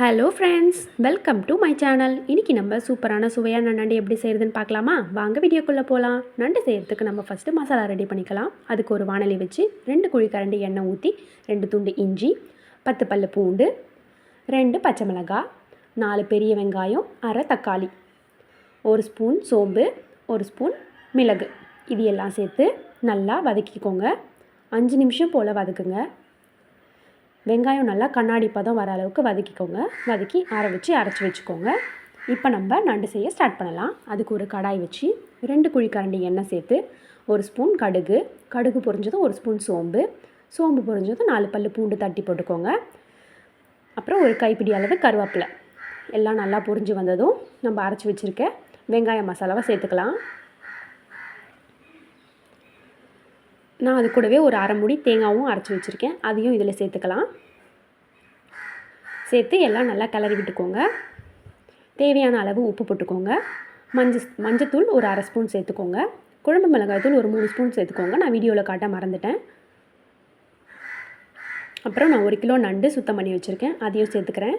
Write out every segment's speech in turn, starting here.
Hello friends, welcome to my channel. இன்றைக்கி நம்ம சூப்பரான சுவையான நண்டு எப்படி செய்கிறதுன்னு பார்க்கலாமா? வாங்க வீடியோக்குள்ளே போகலாம். நண்டு செய்கிறதுக்கு நம்ம ஃபஸ்ட்டு மசாலா ரெடி பண்ணிக்கலாம். அதுக்கு ஒரு வாணலி வச்சு 2 குழிக்கரண்டி எண்ணெய் ஊற்றி 2 துண்டு இஞ்சி, 10 பல்லு பூண்டு, 2 பச்சை மிளகாய், 4 பெரிய வெங்காயம், அரை தக்காளி, 1 ஸ்பூன் சோம்பு, 1 ஸ்பூன் மிளகு, இது எல்லாம் சேர்த்து நல்லா வதக்கிக்கோங்க. 5 நிமிஷம் போல் வதக்குங்க. வெங்காயம் நல்லா கண்ணாடி பதம் வர அளவுக்கு வதக்கிக்கோங்க. வதக்கி வச்சு அரைச்சி வச்சுக்கோங்க. இப்போ நம்ம நண்டு செய்ய ஸ்டார்ட் பண்ணலாம். அதுக்கு ஒரு கடாய் வச்சு 2 குழிக்கரண்டி எண்ணெய் சேர்த்து 1 ஸ்பூன் கடுகு பொரிஞ்சதும் 1 ஸ்பூன் சோம்பு பொரிஞ்சதும் 4 பல்லு பூண்டு தட்டி போட்டுக்கோங்க. அப்புறம் ஒரு கைப்பிடி அளவு கருவேப்பிலை எல்லாம் நல்லா பொரிஞ்சு வந்ததும் நம்ம அரைச்சி வச்சுருக்க வெங்காய மசாலாவை சேர்த்துக்கலாம். நான் அது கூடவே ஒரு அரை மூடி தேங்காயும் அரைச்சி வச்சுருக்கேன், அதையும் இதில் சேர்த்துக்கலாம். சேர்த்து எல்லாம் நல்லா கிளறி விட்டுக்கோங்க. தேவையான அளவு உப்பு போட்டுக்கோங்க. மஞ்சத்தூள் ஒரு அரை ஸ்பூன் சேர்த்துக்கோங்க. குழம்பு மிளகாய் தூள் ஒரு 3 ஸ்பூன் சேர்த்துக்கோங்க. நான் வீடியோவில் காட்ட மறந்துட்டேன். அப்புறம் நான் 1 கிலோ நண்டு சுத்தம் பண்ணி வச்சுருக்கேன், அதையும் சேர்த்துக்கிறேன்.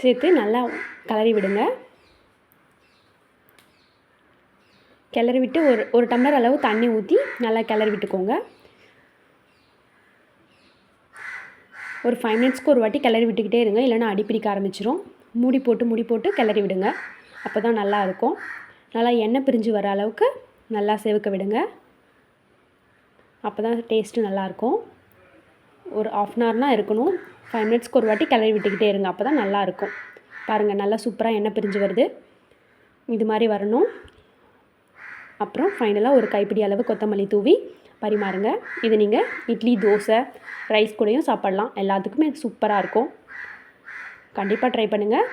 சேர்த்து நல்லா கிளறி விடுங்க. கிளறி விட்டு ஒரு டம்ளர் அளவு தண்ணி ஊற்றி நல்லா கிளறி விட்டுக்கோங்க. ஒரு 5 மினிட்ஸ்க்கு ஒரு வாட்டி கிளறி விட்டுக்கிட்டே இருங்க, இல்லைனா அடிப்பிடிக்க ஆரம்பிச்சிடும். மூடி போட்டு கிளறி விடுங்க. அப்போ தான் நல்லாயிருக்கும். நல்லா எண்ணெய் பிரிஞ்சு வர அளவுக்கு நல்லா செவக்க விடுங்க. அப்போ தான் டேஸ்ட்டு நல்லாயிருக்கும். ஒரு 1/2 hour தான் இருக்கணும். 5 மினிட்ஸ்க்கு ஒரு வாட்டி கிளறி விட்டுக்கிட்டே இருங்க, அப்போ தான் நல்லாயிருக்கும். பாருங்கள், நல்லா சூப்பராக எண்ணெய் பிரிஞ்சு வருது. இது மாதிரி வரணும். அப்புறம் ஃபைனலாக ஒரு கைப்பிடி அளவு கொத்தமல்லி தூவி பரிமாறுங்க. இது நீங்கள் இட்லி, தோசை, ரைஸ் கூடயும் சாப்பிட்லாம். எல்லாத்துக்குமே சூப்பராக இருக்கும். கண்டிப்பாக ட்ரை பண்ணுங்கள்,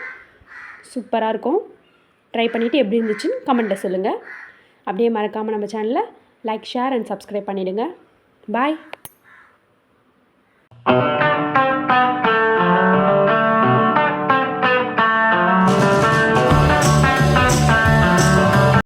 சூப்பராக இருக்கும். ட்ரை பண்ணிவிட்டு எப்படி இருந்துச்சுன்னு கமெண்ட்டில் சொல்லுங்கள். அப்படியே மறக்காமல் நம்ம சேனலை லைக், ஷேர் அண்ட் சப்ஸ்கிரைப் பண்ணிவிடுங்க. பாய்.